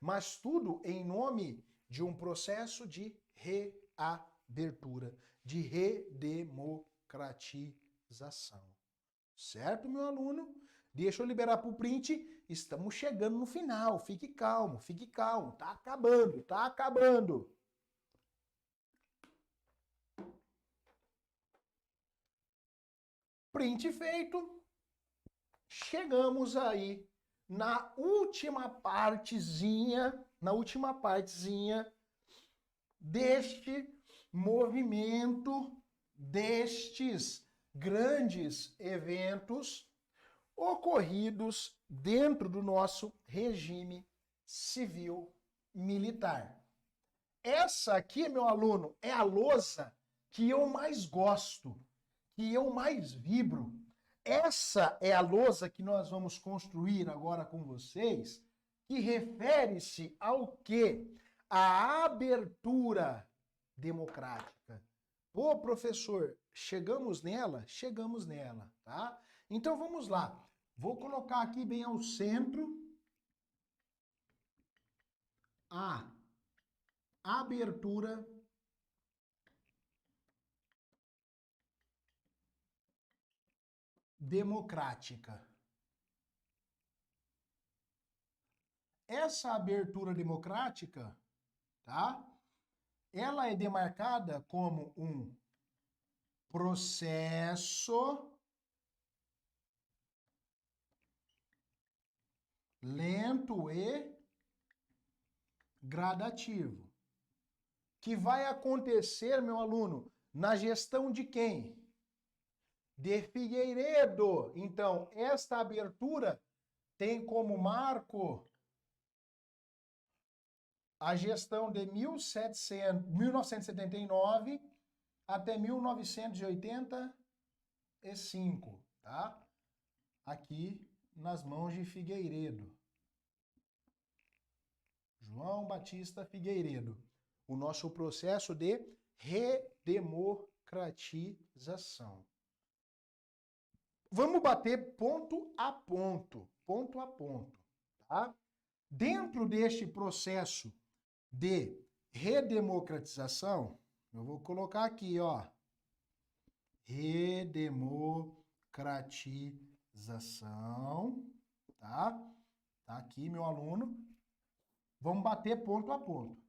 mas tudo em nome de um processo de reabertura, de redemocratização. Certo, meu aluno? Deixa eu liberar para o print. Estamos chegando no final. Fique calmo. Tá acabando. Print feito. Chegamos aí na última partezinha deste movimento, destes grandes eventos ocorridos dentro do nosso regime civil militar. Essa aqui, meu aluno, é a lousa que eu mais gosto, que eu mais vibro. Essa é a lousa que nós vamos construir agora com vocês, que refere-se ao quê? A abertura democrática. Pô, professor, chegamos nela? Chegamos nela, tá? Então vamos lá. Vou colocar aqui bem ao centro a abertura democrática. Essa abertura democrática, tá? Ela é demarcada como um processo lento e gradativo, que vai acontecer, meu aluno, na gestão de quem? de Figueiredo. Então, esta abertura tem como marco a gestão de 1979 até 1985, tá? Aqui nas mãos de Figueiredo. João Batista Figueiredo. O nosso processo de redemocratização. Vamos bater ponto a ponto, tá? Dentro deste processo de redemocratização, eu vou colocar aqui, ó, redemocratização, tá? Tá aqui, meu aluno. Vamos bater ponto a ponto.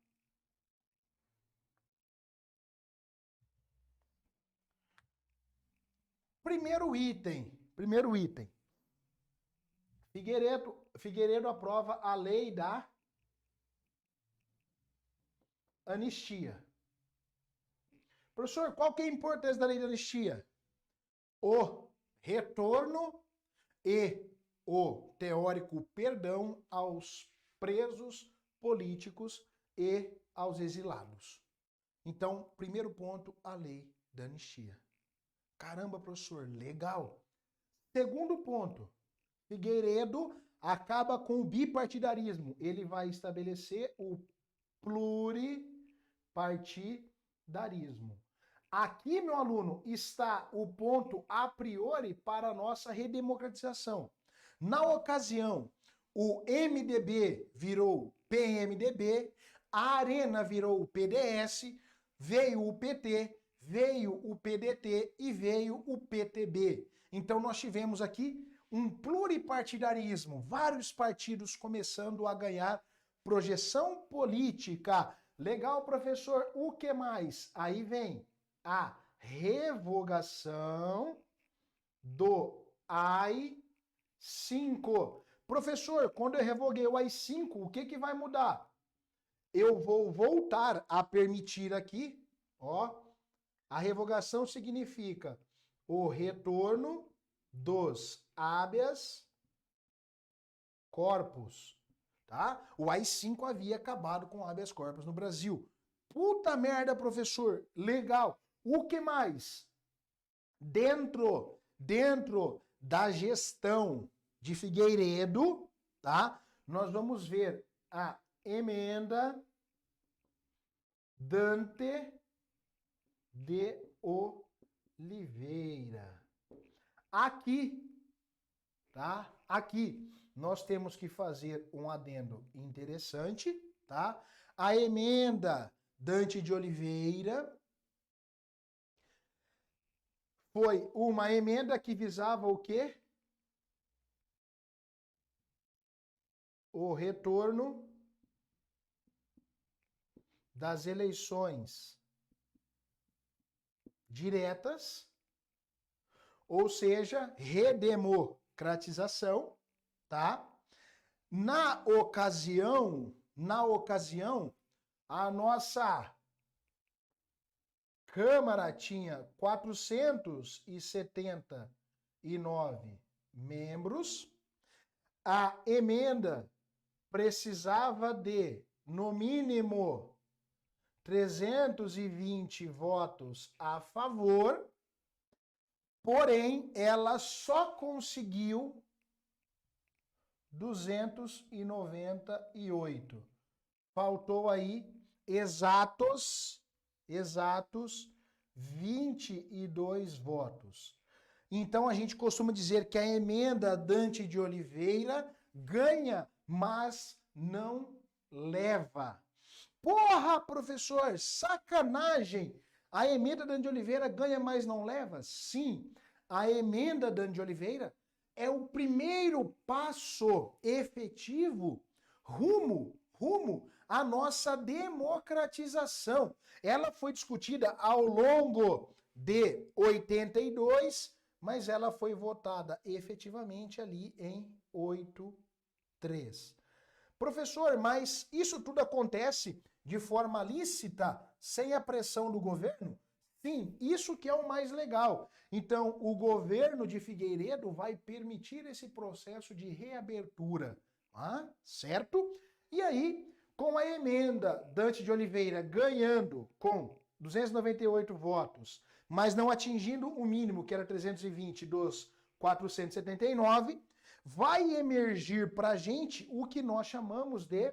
Primeiro item. Figueiredo aprova a lei da anistia. Professor, qual que é a importância da lei da anistia? O retorno e o teórico perdão aos presos políticos e aos exilados. Então, primeiro ponto, a lei da anistia. Caramba, professor, legal. Segundo ponto, Figueiredo acaba com o bipartidarismo. Ele vai estabelecer o pluripartidarismo. Aqui, meu aluno, está o ponto a priori para a nossa redemocratização. Na ocasião, o MDB virou PMDB, a Arena virou o PDS, veio o PT, veio o PDT e veio o PTB. Então nós tivemos aqui um pluripartidarismo, vários partidos começando a ganhar projeção política. Legal, professor, o que mais? Aí vem a revogação do AI-5. Professor, quando eu revoguei o AI-5, o que vai mudar? Eu vou voltar a permitir aqui, ó, a revogação significa o retorno dos habeas corpus, tá? O AI-5 havia acabado com o habeas corpus no Brasil. Puta merda, professor, legal. O que mais? Dentro da gestão de Figueiredo, tá? Nós vamos ver a emenda Dante de Oliveira. Aqui, tá? Aqui nós temos que fazer um adendo interessante, tá? A emenda Dante de Oliveira foi uma emenda que visava o quê? O retorno das eleições diretas, ou seja, redemocratização, tá? Na ocasião, a nossa Câmara tinha 479 membros. A emenda precisava de, no mínimo, 320 votos a favor, porém, ela só conseguiu 298. Faltou aí exatos 22 votos. Então, a gente costuma dizer que a emenda Dante de Oliveira ganha, mas não leva. Porra, professor, sacanagem! A emenda Dante de Oliveira ganha, mas não leva? Sim, a emenda Dante de Oliveira é o primeiro passo efetivo rumo à nossa democratização. Ela foi discutida ao longo de 82, mas ela foi votada efetivamente ali em 83. Professor, mas isso tudo acontece de forma lícita, sem a pressão do governo? Sim, isso que é o mais legal. Então, o governo de Figueiredo vai permitir esse processo de reabertura, tá? Certo? E aí, com a emenda, Dante de Oliveira ganhando com 298 votos, mas não atingindo o mínimo, que era 320 dos 479, vai emergir para a gente o que nós chamamos de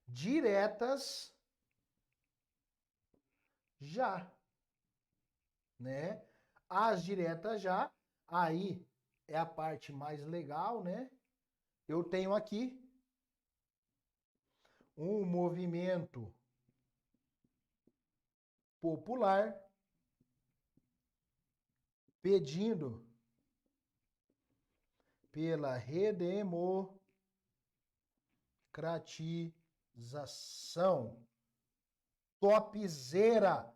diretas já, né? As diretas já, aí é a parte mais legal, né? Eu tenho aqui um movimento popular pedindo pela redemocratização. Topzera.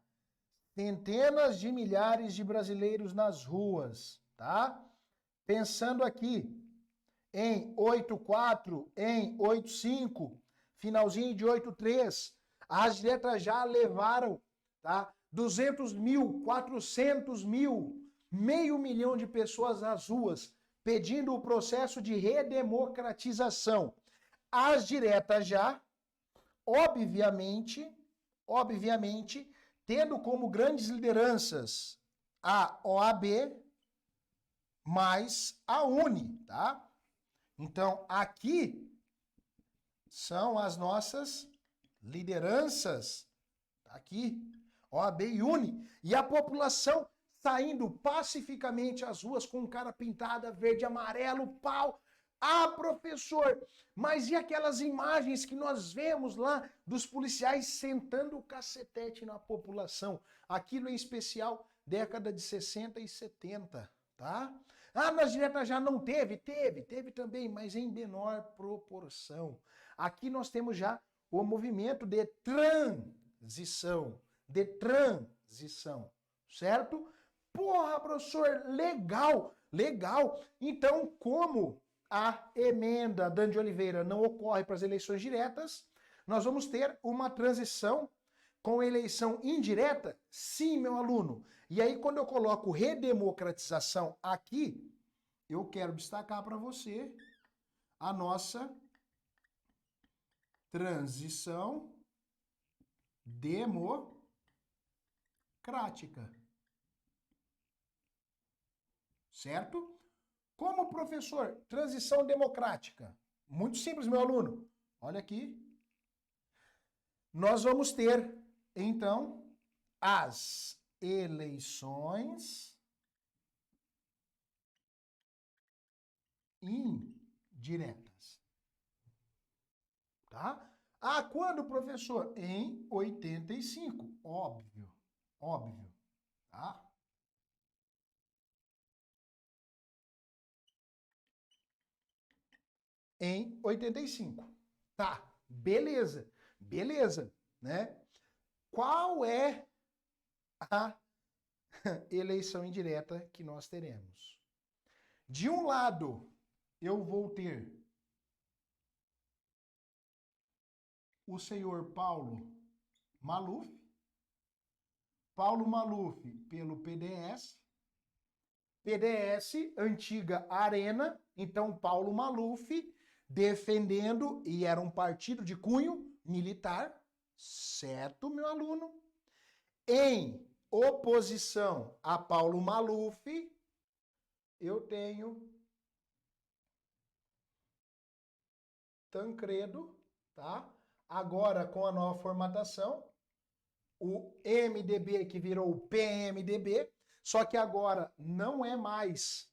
Centenas de milhares de brasileiros nas ruas, tá? Pensando aqui em 8.4, em 8.5, finalzinho de 8.3, as diretas já levaram, tá? 200 mil, 400 mil, 500.000 de pessoas nas ruas, pedindo o processo de redemocratização. As diretas já, obviamente, tendo como grandes lideranças a OAB mais a UNE, tá? Então, aqui são as nossas lideranças, tá aqui, OAB e UNE, e a população saindo pacificamente às ruas com cara pintada, verde, amarelo, pau. Ah, professor, mas e aquelas imagens que nós vemos lá dos policiais sentando o cacetete na população? Aquilo em especial, década de 60 e 70, tá? Ah, nas diretas já não teve? Teve também, mas em menor proporção. Aqui nós temos já o movimento de transição, certo? Porra, professor, legal. Então, como a emenda Dante de Oliveira não ocorre para as eleições diretas, nós vamos ter uma transição com eleição indireta? Sim, meu aluno. E aí, quando eu coloco redemocratização aqui, eu quero destacar para você a nossa transição democrática. Certo? Como, professor? Transição democrática. Muito simples, meu aluno. Olha aqui. Nós vamos ter, então, as eleições indiretas. Tá? Ah, quando, professor? Em 85. Óbvio. Tá? Em 85. Tá, beleza, né? Qual é a eleição indireta que nós teremos? De um lado, eu vou ter o senhor Paulo Maluf pelo PDS, antiga Arena, então Paulo Maluf defendendo, e era um partido de cunho militar, certo, meu aluno? Em oposição a Paulo Maluf, eu tenho Tancredo, tá? Agora, com a nova formatação, o MDB que virou o PMDB, só que agora não é mais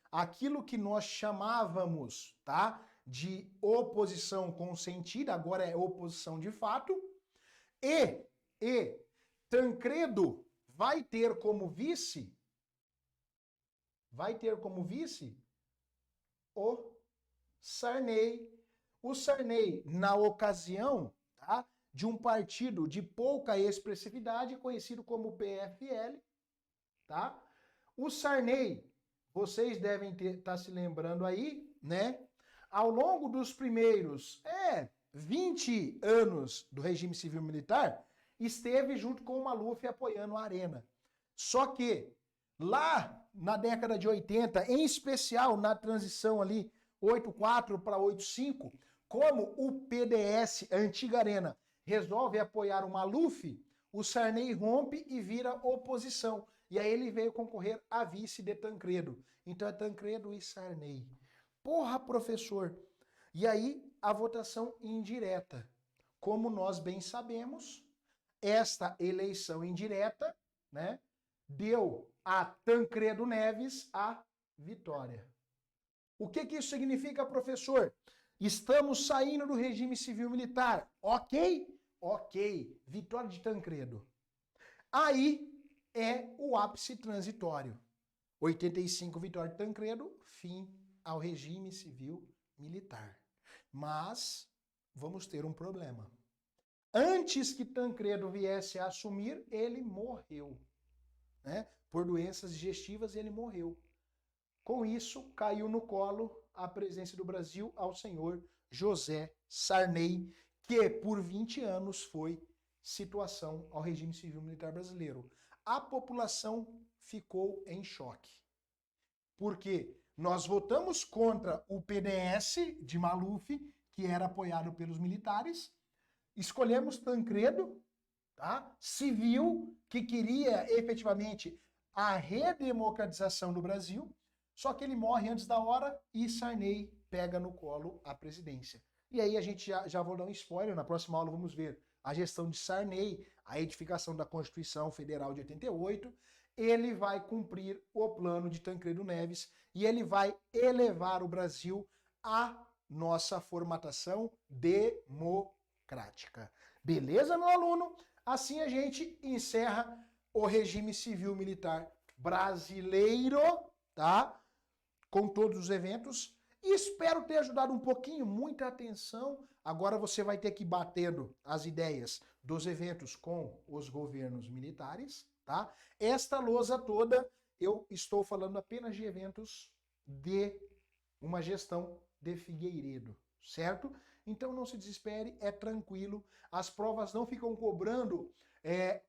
aquilo que nós chamávamos, tá, de oposição consentida, agora é oposição de fato, e Tancredo vai ter como vice o Sarney. O Sarney, na ocasião, tá, de um partido de pouca expressividade, conhecido como PFL, tá? O Sarney, vocês devem estar se lembrando aí, né? Ao longo dos primeiros 20 anos do regime civil militar, esteve junto com o Maluf apoiando a Arena. Só que lá na década de 80, em especial na transição ali 8.4 para 8.5, como o PDS, a antiga Arena, resolve apoiar o Maluf, o Sarney rompe e vira oposição. E aí ele veio concorrer a vice de Tancredo. Então é Tancredo e Sarney. Porra, professor! E aí a votação indireta. Como nós bem sabemos, esta eleição indireta, né, deu a Tancredo Neves a vitória. O que isso significa, professor? Estamos saindo do regime civil-militar. Ok? Ok. Vitória de Tancredo. Aí é o ápice transitório. 85, vitória de Tancredo, fim ao regime civil-militar. Mas vamos ter um problema. Antes que Tancredo viesse a assumir, ele morreu. Né? Por doenças digestivas, ele morreu. Com isso, caiu no colo a presença do Brasil ao senhor José Sarney, que por 20 anos foi situação ao regime civil-militar brasileiro. A população ficou em choque. Porque nós votamos contra o PDS de Maluf, que era apoiado pelos militares, escolhemos Tancredo, tá? Civil, que queria efetivamente a redemocratização do Brasil, só que ele morre antes da hora e Sarney pega no colo a presidência. E aí a gente já vou dar um spoiler, na próxima aula vamos ver a gestão de Sarney, a edificação da Constituição Federal de 88, ele vai cumprir o plano de Tancredo Neves e ele vai elevar o Brasil à nossa formatação democrática. Beleza, meu aluno? Assim a gente encerra o regime civil-militar brasileiro, tá? Com todos os eventos. E espero ter ajudado um pouquinho, muita atenção. Agora você vai ter que ir batendo as ideias dos eventos com os governos militares, tá? Esta lousa toda, eu estou falando apenas de eventos de uma gestão de Figueiredo, certo? Então não se desespere, é tranquilo. As provas não ficam cobrando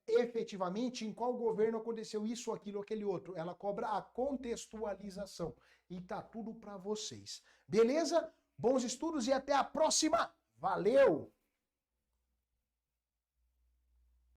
efetivamente em qual governo aconteceu isso, aquilo, aquele outro. Ela cobra a contextualização. E tá tudo para vocês. Beleza? Bons estudos e até a próxima! Valeu!